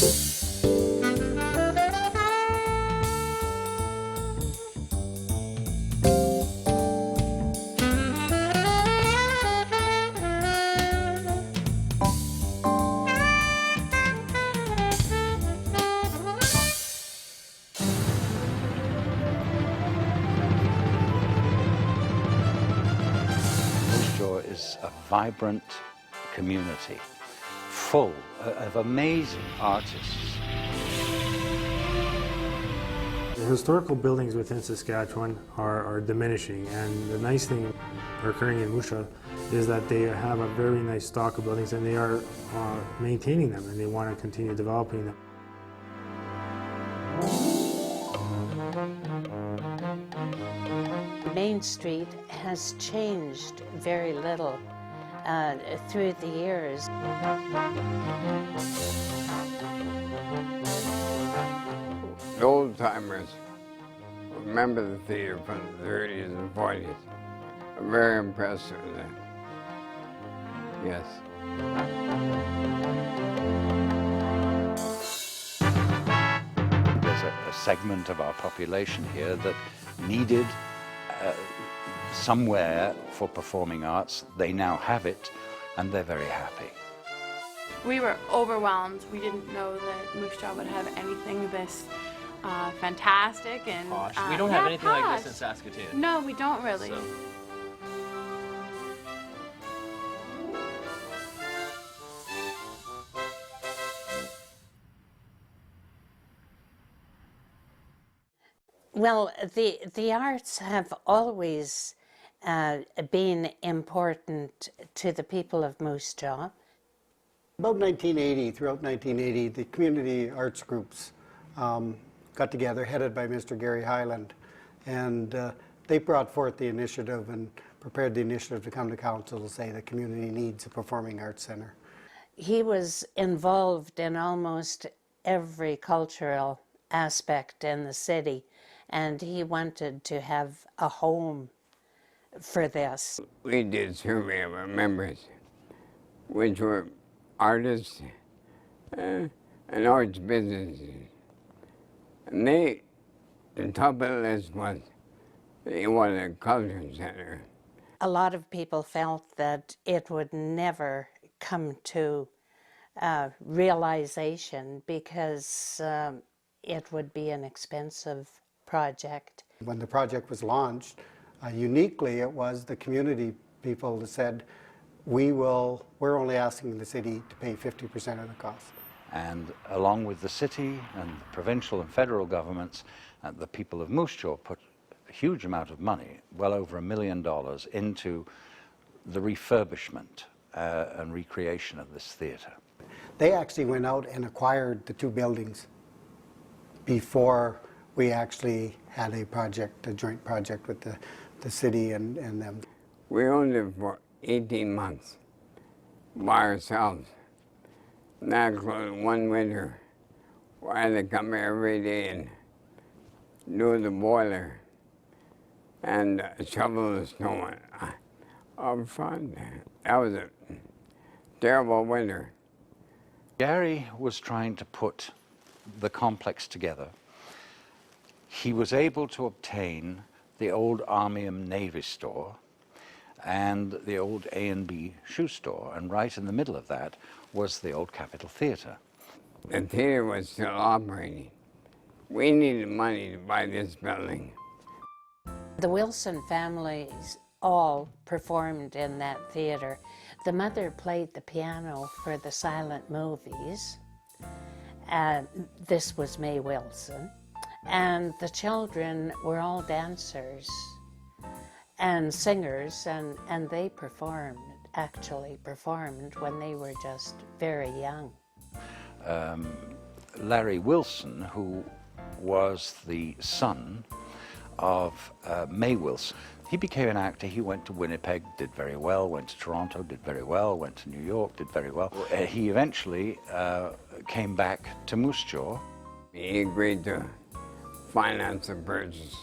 Is a vibrant community full of amazing artists. The historical buildings within Saskatchewan are diminishing, and the nice thing occurring in Moose Jaw is that they have a very nice stock of buildings, and they are maintaining them, and they want to continue developing them. Main Street has changed very little through the years. The old timers remember the theater from the 30s and 40s. I'm very impressed with that. Yes. There's a segment of our population here that needed somewhere for performing arts. They now have it, and they're very happy. We were overwhelmed. We didn't know that Moose Jaw would have anything this fantastic and posh. We don't have anything posh. like this in Saskatoon. No, we don't really. So. Well, the arts have always been important to the people of Moose Jaw. About 1980, throughout 1980, the community arts groups got together, headed by Mr. Gary Highland, and they brought forth the initiative and prepared the initiative to come to council to say the community needs a performing arts center. He was involved in almost every cultural aspect in the city, and he wanted to have a home for this. We did survey of our members, which were artists and arts businesses. And the top of the list was they wanted a culture center. A lot of people felt that it would never come to realization because it would be an expensive project. When the project was launched, uniquely it was the community people that said, we're only asking the city to pay 50% of the cost. And along with the city and the provincial and federal governments, the people of Moose Jaw put a huge amount of money, well over $1 million, into the refurbishment and recreation of this theatre. They actually went out and acquired the two buildings before we actually had a project, a joint project with the city and them. We owned it for 18 months by ourselves. And that included one winter where I had to come here every day and do the boiler and shovel the snow up front. That was a terrible winter. Gary was trying to put the complex together. He was able to obtain the old Army and Navy store and the old A&B shoe store, and right in the middle of that was the old Capitol Theatre. The theater was still operating. We needed money to buy this building. The Wilson families all performed in that theatre. The mother played the piano for the silent movies. This was May Wilson. And the children were all dancers and singers, and they actually performed when they were just very young. Larry Wilson, who was the son of May Wilson, he became an actor. He went to Winnipeg, did very well, went to Toronto, did very well, went to New York, did very well. He eventually came back to Moose Jaw. He agreed to finance the purchase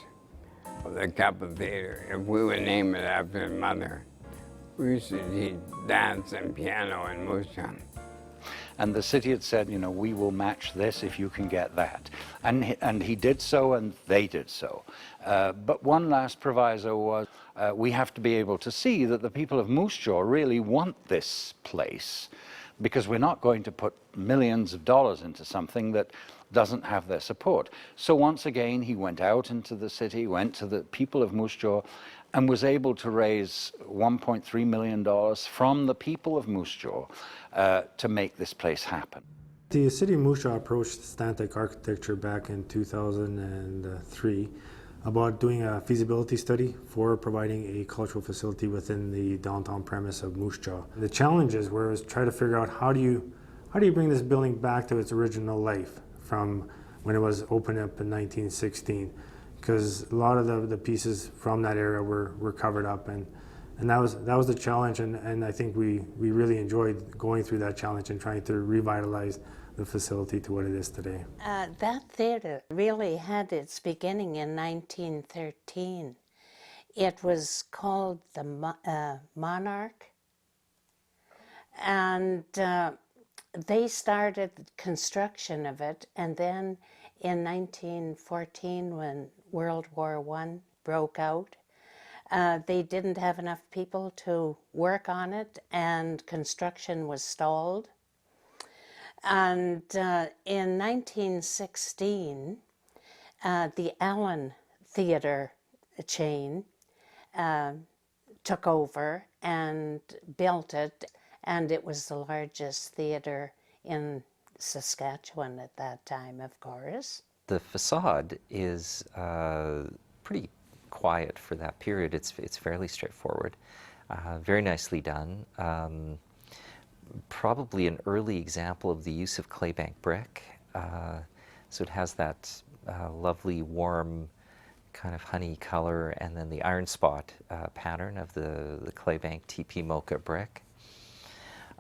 of the Capitol Theatre if we would name it after his mother. We used to teach dance and piano in Moose Jaw. And the city had said, you know, we will match this if you can get that. And he did so, and they did so. But one last proviso was we have to be able to see that the people of Moose Jaw really want this place, because we're not going to put millions of dollars into something that doesn't have their support. So once again, he went out into the city, went to the people of Moose Jaw, and was able to raise $1.3 million from the people of Moose Jaw to make this place happen. The city of Moose Jaw approached Stantec Architecture back in 2003 about doing a feasibility study for providing a cultural facility within the downtown premise of Moose Jaw. The challenges were try to figure out how do you bring this building back to its original life from when it was opened up in 1916, because a lot of the pieces from that era were covered up, and that was the challenge, and I think we really enjoyed going through that challenge and trying to revitalize the facility to what it is today. That theatre really had its beginning in 1913. It was called the Monarch, and they started construction of it, and then in 1914, when World War I broke out, they didn't have enough people to work on it, and construction was stalled. And in 1916, the Allen Theatre chain took over and built it, and it was the largest theatre in Saskatchewan at that time, of course. The facade is pretty quiet for that period. It's fairly straightforward, very nicely done. Probably an early example of the use of claybank brick. So it has that lovely, warm, kind of honey color, and then the iron spot pattern of the claybank TP mocha brick.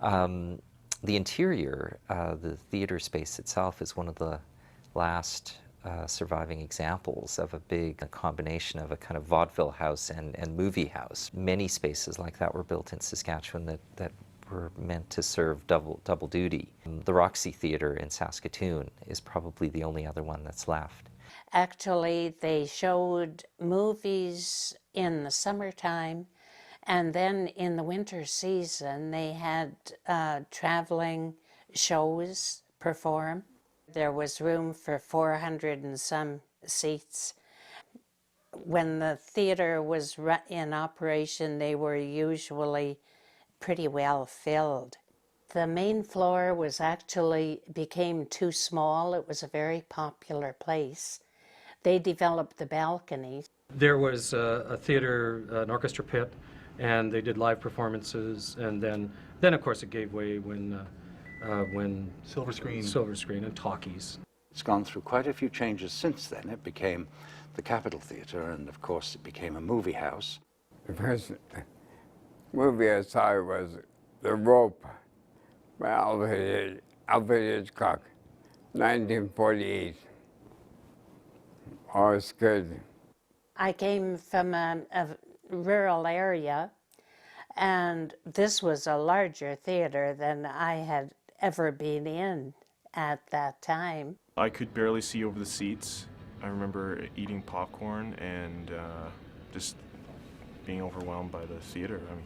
The interior, the theater space itself, is one of the last surviving examples of a big combination of a kind of vaudeville house and movie house. Many spaces like that were built in Saskatchewan that were meant to serve double duty. The Roxy Theatre in Saskatoon is probably the only other one that's left. Actually, they showed movies in the summertime, and then in the winter season they had traveling shows perform. There was room for 400 and some seats. When the theatre was in operation, they were usually pretty well filled. The main floor became too small. It was a very popular place. They developed the balcony. There was a theater, an orchestra pit, and they did live performances, and then of course it gave way when Silver Screen and talkies. It's gone through quite a few changes since then. It became the Capitol Theatre, and of course it became a movie house. The first movie I saw was The Rope by Alfred Hitchcock, 1948. Oh, it's good. I came from a rural area, and this was a larger theater than I had ever been in at that time. I could barely see over the seats. I remember eating popcorn and just being overwhelmed by the theater. I mean,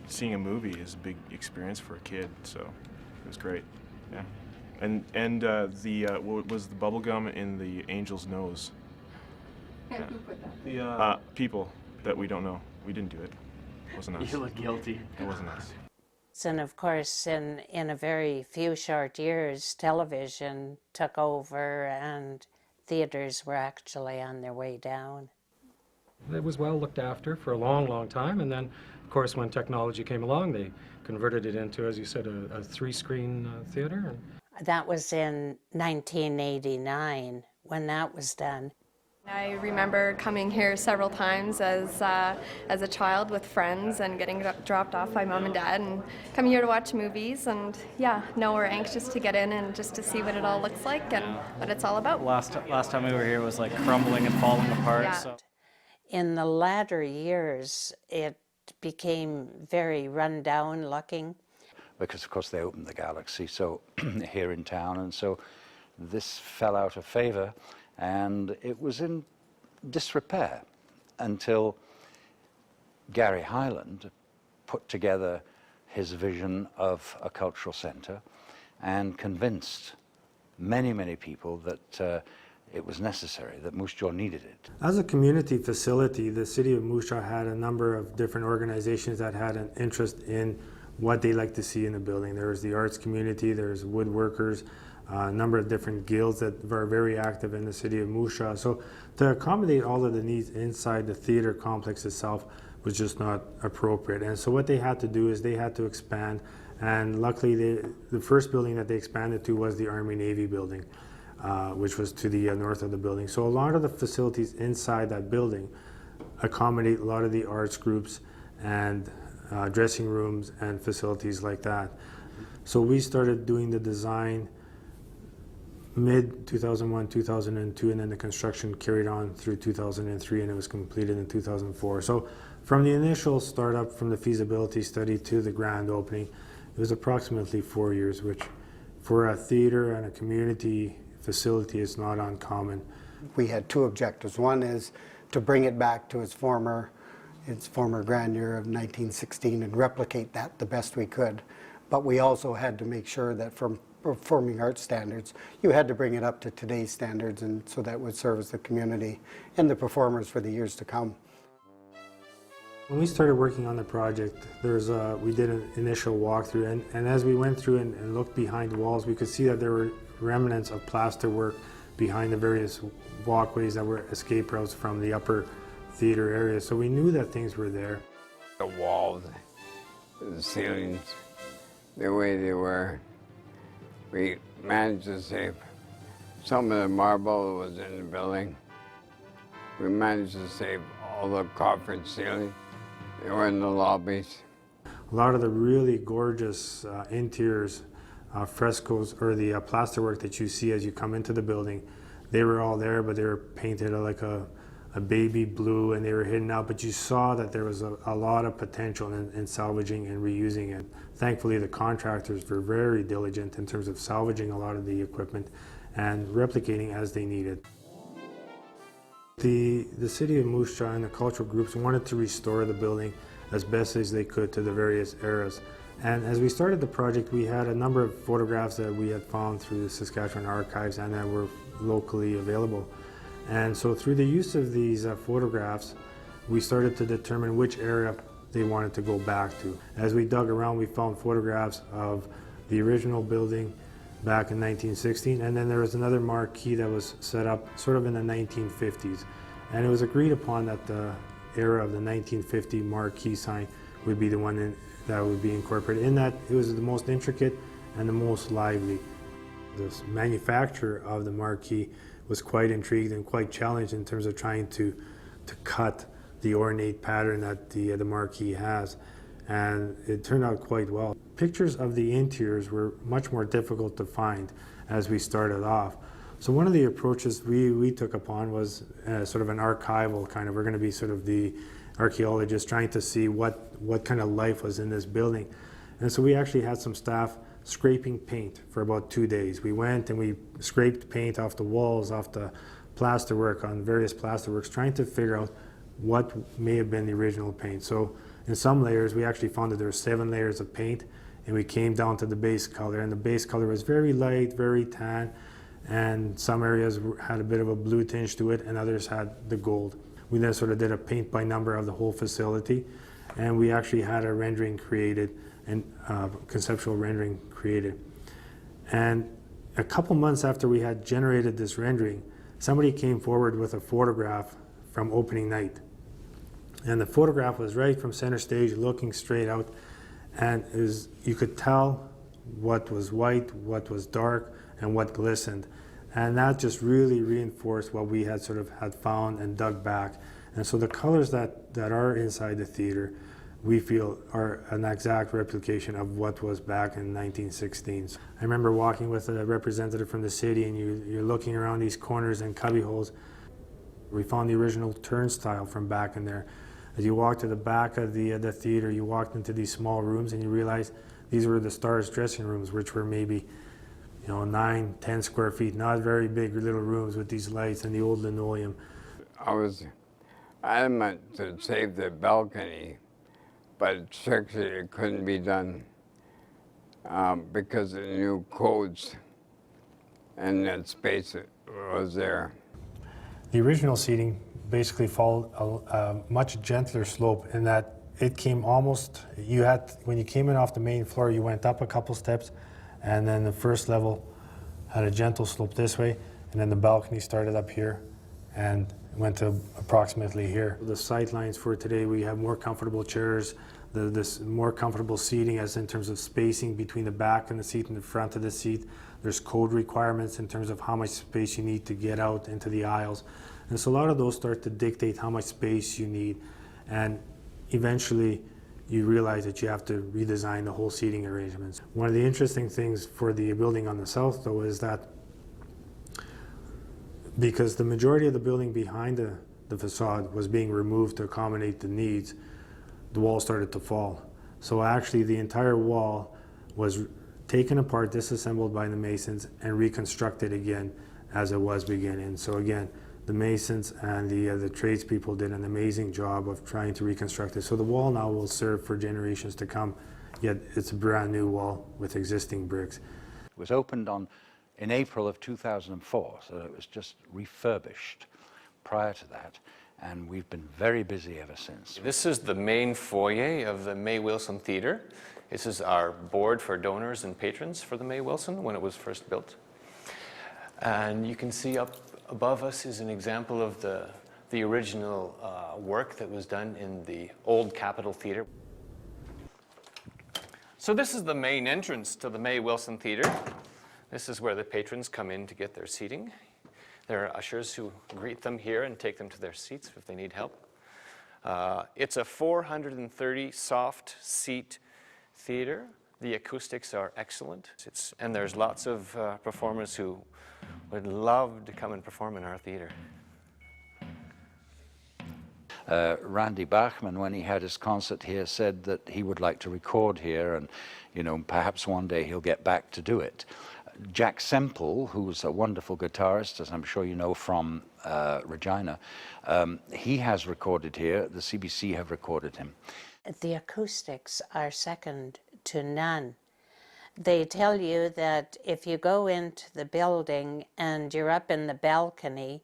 seeing a movie is a big experience for a kid, so it was great. Yeah, and what was the bubble gum in the angel's nose? And who put that? The people that we don't know. We didn't do it. It wasn't us. You look guilty. It wasn't us. And of course, in a very few short years, television took over and theaters were actually on their way down. It was well looked after for a long, long time, and then, of course, when technology came along, they converted it into, as you said, a three-screen theater. That was in 1989 when that was done. I remember coming here several times as a child with friends and getting dropped off by mom and dad and coming here to watch movies, and yeah, no, we're anxious to get in and just to see what it all looks like and what it's all about. Last time we were here was like crumbling and falling apart. Yeah. So. In the latter years, it became very run down looking. because of course they opened the Galaxy so here in town, and so this fell out of favor, and it was in disrepair until Gary Highland put together his vision of a cultural center and convinced many, many people that it was necessary, that Moose Jaw needed it. As a community facility, the city of Moose Jaw had a number of different organizations that had an interest in what they like to see in the building. There was the arts community, there's woodworkers, a number of different guilds that are very active in the city of Moose Jaw. So to accommodate all of the needs inside the theater complex itself was just not appropriate. And so what they had to do is they had to expand, and luckily the first building that they expanded to was the Army Navy building, which was to the north of the building. So a lot of the facilities inside that building accommodate a lot of the arts groups and dressing rooms and facilities like that. So we started doing the design mid 2001, 2002, and then the construction carried on through 2003, and it was completed in 2004. So from the initial startup, from the feasibility study to the grand opening, it was approximately 4 years, which for a theater and a community facility is not uncommon. We had two objectives. One is to bring it back to its former grandeur of 1916 and replicate that the best we could. But we also had to make sure that from performing arts standards, you had to bring it up to today's standards, and so that would service the community and the performers for the years to come. When we started working on the project, we did an initial walkthrough, and as we went through and looked behind the walls, we could see that there were remnants of plaster work behind the various walkways that were escape routes from the upper theater area. So we knew that things were there. The walls, the ceilings, the way they were. We managed to save some of the marble that was in the building. We managed to save all the coffered ceilings. They were in the lobbies. A lot of the really gorgeous interiors, frescoes, or the plasterwork that you see as you come into the building, they were all there, but they were painted like a baby blue, and they were hidden out, but you saw that there was a lot of potential in salvaging and reusing it. Thankfully, the contractors were very diligent in terms of salvaging a lot of the equipment and replicating as they needed. The city of Moose Jaw and the cultural groups wanted to restore the building as best as they could to the various eras. And as we started the project, we had a number of photographs that we had found through the Saskatchewan archives and that were locally available. And so through the use of these photographs, we started to determine which area they wanted to go back to. As we dug around, we found photographs of the original building back in 1916, and then there was another marquee that was set up sort of in the 1950s. And it was agreed upon that the era of the 1950 marquee sign would be the one that would be incorporated, in that it was the most intricate and the most lively. The manufacturer of the marquee was quite intrigued and quite challenged in terms of trying to cut the ornate pattern that the marquee has, and it turned out quite well. Pictures of the interiors were much more difficult to find as we started off. So one of the approaches we took upon was sort of an archival kind of, we're going to be sort of the archaeologists trying to see what kind of life was in this building. And so we actually had some staff scraping paint for about 2 days. We went and we scraped paint off the walls, off the plasterwork, on various plasterworks, trying to figure out what may have been the original paint. So in some layers, we actually found that there were 7 layers of paint, and we came down to the base color, and the base color was very light, very tan, and some areas had a bit of a blue tinge to it, and others had the gold. We then sort of did a paint by number of the whole facility, and we actually had a rendering created, and conceptual rendering created. And a couple months after we had generated this rendering, somebody came forward with a photograph from opening night. And the photograph was right from center stage, looking straight out, and you could tell what was white, what was dark, and what glistened. And that just really reinforced what we had found and dug back. And so the colors that are inside the theater, we feel are an exact replication of what was back in 1916. I remember walking with a representative from the city, and you're looking around these corners and cubby holes. We found the original turnstile from back in there. As you walked to the back of the theater, you walked into these small rooms and you realized These were the stars dressing rooms, which were maybe 9, 10 square feet, not very big little rooms with these lights and the old linoleum. I was adamant to save the balcony, but strictly it couldn't be done because of the new codes and that space that was there. The original seating basically followed a much gentler slope in that it came almost, when you came in off the main floor, you went up a couple steps, and then the first level had a gentle slope this way, and then the balcony started up here and went to approximately here. The sight lines for today, we have more comfortable chairs, this more comfortable seating as in terms of spacing between the back of the seat and the front of the seat. There's code requirements in terms of how much space you need to get out into the aisles. And so a lot of those start to dictate how much space you need. And eventually you realize that you have to redesign the whole seating arrangements. One of the interesting things for the building on the south though is that because the majority of the building behind the facade was being removed to accommodate the needs, the wall started to fall. So actually the entire wall was taken apart, disassembled by the masons, and reconstructed again as it was beginning. So again, the masons and the tradespeople did an amazing job of trying to reconstruct it. So the wall now will serve for generations to come, yet it's a brand new wall with existing bricks. It was opened in April of 2004, so it was just refurbished prior to that, and we've been very busy ever since. This is the main foyer of the May Wilson Theatre. This is our board for donors and patrons for the May Wilson when it was first built. And you can see up above us is an example of the original work that was done in the old Capitol Theatre. So this is the main entrance to the May Wilson Theatre. This is where the patrons come in to get their seating. There are ushers who greet them here and take them to their seats if they need help. It's a 430 soft seat theater. The acoustics are excellent. And there's lots of performers who would love to come and perform in our theater. Randy Bachman, when he had his concert here, said that he would like to record here, and perhaps one day he'll get back to do it. Jack Semple, who's a wonderful guitarist, as I'm sure you know from Regina, he has recorded here. The CBC have recorded him. The acoustics are second to none. They tell you that if you go into the building and you're up in the balcony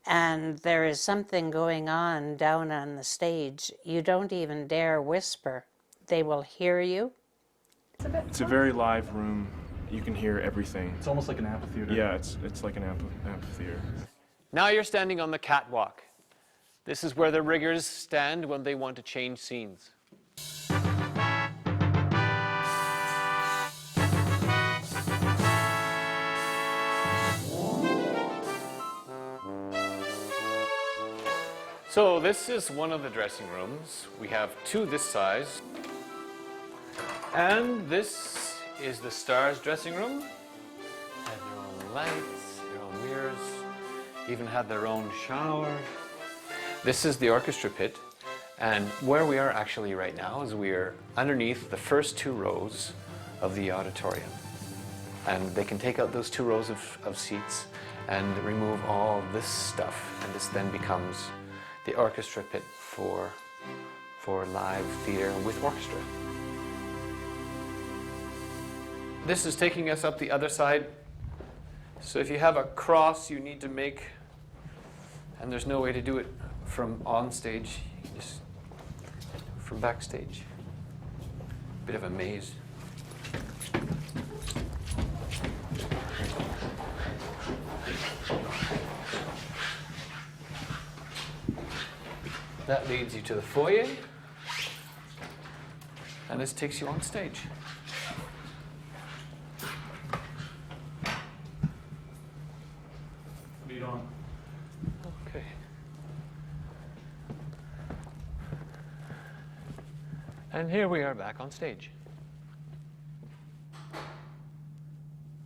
and there is something going on down on the stage, you don't even dare whisper. They will hear you. It's a very live room. You can hear everything. It's almost like an amphitheater. Yeah, it's like an amphitheater. Now you're standing on the catwalk. This is where the riggers stand when they want to change scenes. So this is one of the dressing rooms. We have two this size. And this is the stars dressing room. Had their own lights, their own mirrors, even had their own shower. This is the orchestra pit. And where we are actually right now is we are underneath the first two rows of the auditorium. And they can take out those two rows of seats and remove all this stuff. And this then becomes the orchestra pit for live theater with orchestra. This is taking us up the other side. So if you have a cross you need to make, and there's no way to do it from on stage, just from backstage. Bit of a maze. That leads you to the foyer, and this takes you on stage. Lead on. Okay. And here we are back on stage.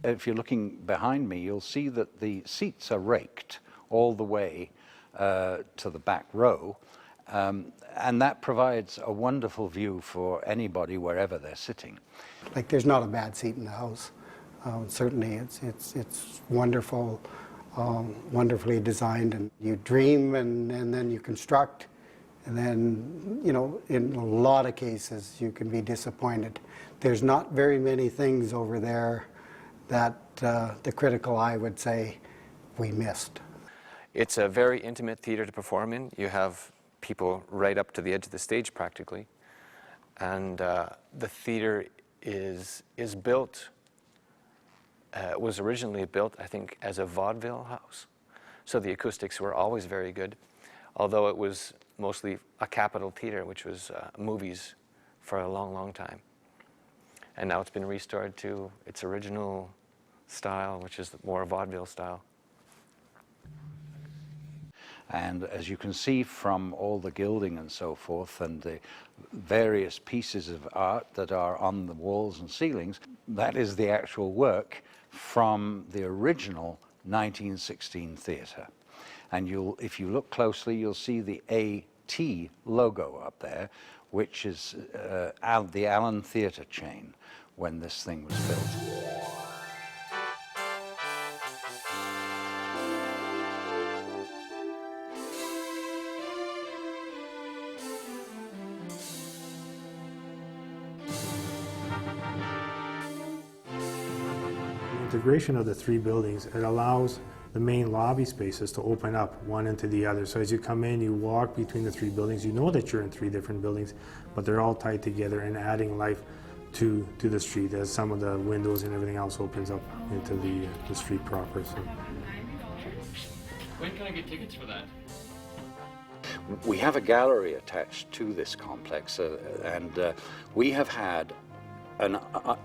If you're looking behind me, you'll see that the seats are raked all the way to the back row, And that provides a wonderful view for anybody wherever they're sitting. Like, there's not a bad seat in the house. Certainly, it's wonderful, wonderfully designed, and you dream and then you construct, and then, you know, in a lot of cases you can be disappointed. There's not very many things over there that the critical eye would say we missed. It's a very intimate theater to perform in. You have people right up to the edge of the stage practically, and the theater is built, was originally built, I think, as a vaudeville house. So the acoustics were always very good, although it was mostly a Capitol theater, which was movies for a long, long time. And now it's been restored to its original style, which is more vaudeville style. And as you can see from all the gilding and so forth and the various pieces of art that are on the walls and ceilings, that is the actual work from the original 1916 theatre. And if you look closely, you'll see the AT logo up there, which is the Allen Theatre chain when this thing was built. The integration of the three buildings, it allows the main lobby spaces to open up one into the other. So as you come in, you walk between the three buildings, you know that you're in three different buildings, but they're all tied together and adding life to the street as some of the windows and everything else opens up into the street proper. So. When can I get tickets for that? We have a gallery attached to this complex, and we have had an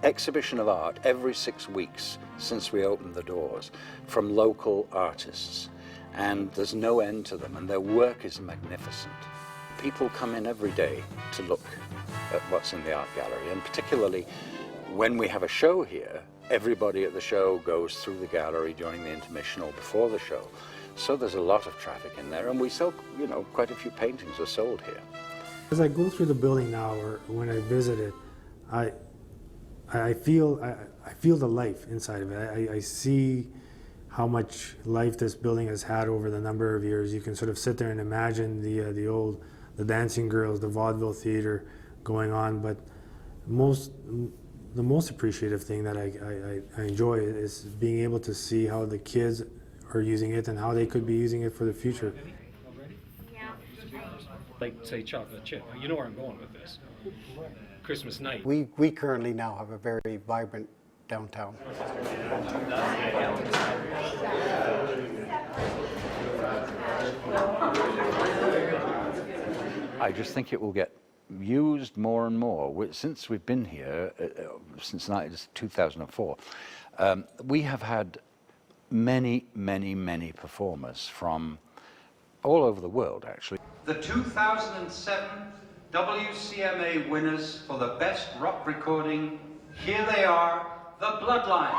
exhibition of art every 6 weeks since we opened the doors from local artists, and there's no end to them, and their work is magnificent. People come in every day to look at what's in the art gallery, and particularly when we have a show here, everybody at the show goes through the gallery during the intermission or before the show. So there's a lot of traffic in there, and we sell, you know, quite a few paintings are sold here. As I go through the building now, or when I visit it, I feel the life inside of it. I see how much life this building has had over the number of years. You can sort of sit there and imagine the dancing girls, the vaudeville theater going on. But the most appreciative thing that I enjoy is being able to see how the kids are using it and how they could be using it for the future. Like, say, chocolate chip. You know where I'm going with this. Christmas night. We currently now have a very vibrant downtown. I just think it will get used more and more. Since we've been here, since 2004, we have had many, many, many performers from all over the world, actually. The 2007 WCMA winners for the best rock recording, here they are, the Bloodline.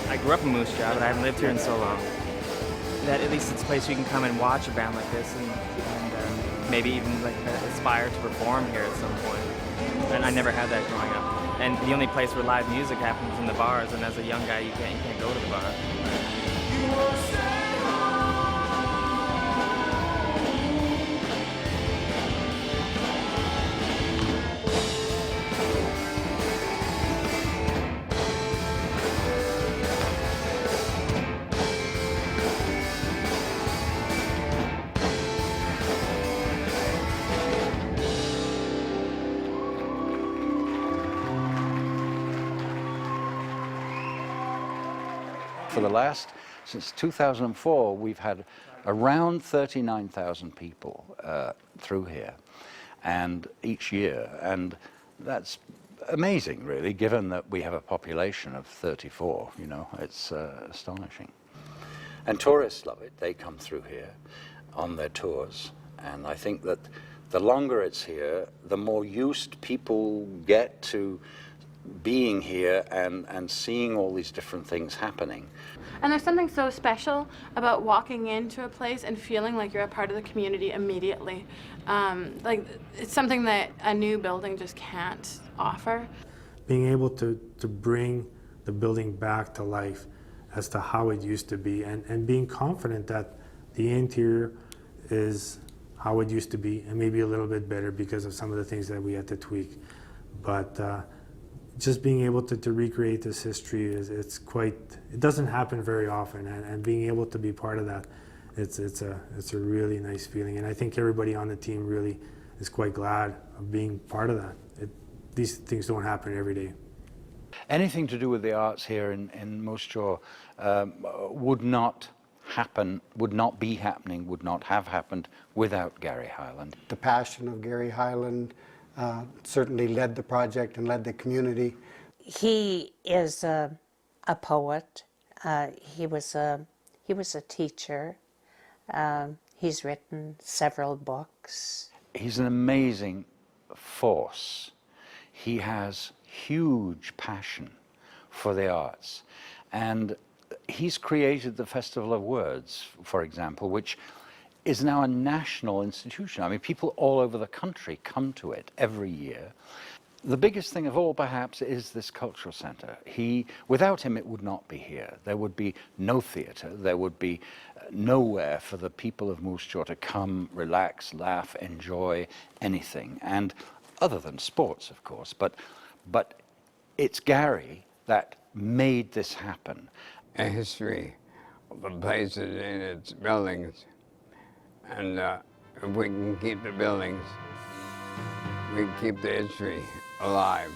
I grew up in Moose Jaw, but I haven't lived here in so long. That at least it's a place where you can come and watch a band like this and maybe even like aspire to perform here at some point. And I never had that growing up. And the only place where live music happens is in the bars, and as a young guy, you can't go to the bar. For the last, since 2004, we've had around 39,000 people through here, and each year, and that's amazing, really, given that we have a population of 34. You know, it's astonishing. And tourists love it. They come through here on their tours, and I think that the longer it's here, the more used people get to being here and seeing all these different things happening. And there's something so special about walking into a place and feeling like you're a part of the community immediately. Like, it's something that a new building just can't offer. Being able to bring the building back to life as to how it used to be, and being confident that the interior is how it used to be, and maybe a little bit better because of some of the things that we had to tweak. But just being able to recreate this history it doesn't happen very often, and being able to be part of that, it's a really nice feeling, and I think everybody on the team really is quite glad of being part of that. These things don't happen every day. Anything to do with the arts here in Moose Jaw would not happen, would not be happening, would not have happened without Gary Hyland. The passion of Gary Hyland certainly led the project and led the community. He is a poet. He was a teacher. He's written several books. He's an amazing force. He has huge passion for the arts, and he's created the Festival of Words, for example, which is now a national institution. I mean, people all over the country come to it every year. The biggest thing of all, perhaps, is this cultural center. Without him, it would not be here. There would be no theater. There would be nowhere for the people of Moose Jaw to come, relax, laugh, enjoy anything, and other than sports, of course. But it's Gary that made this happen. A history of the places in its buildings. And if we can keep the buildings, we can keep the history alive.